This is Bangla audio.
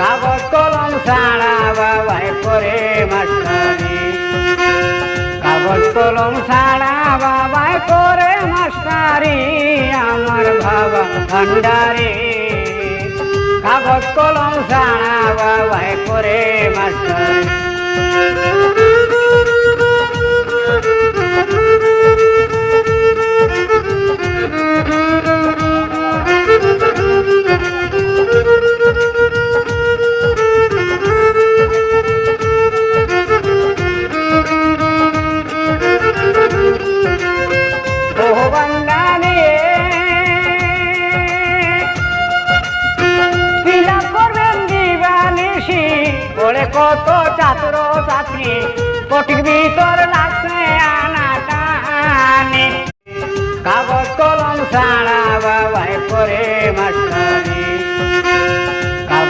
কাগজ কলম ছাড়া বাবাই করে মাস্টারি, কাগজ কলম ছাড়া বাবাই করে মাস্টারি, আমার বাবা ভান্ডারি। কাগজ কলম ছাড়া বাবাই করে মাস্টারি। কত ছাত্র ছাত্রী কোটির ভিতর লাগছে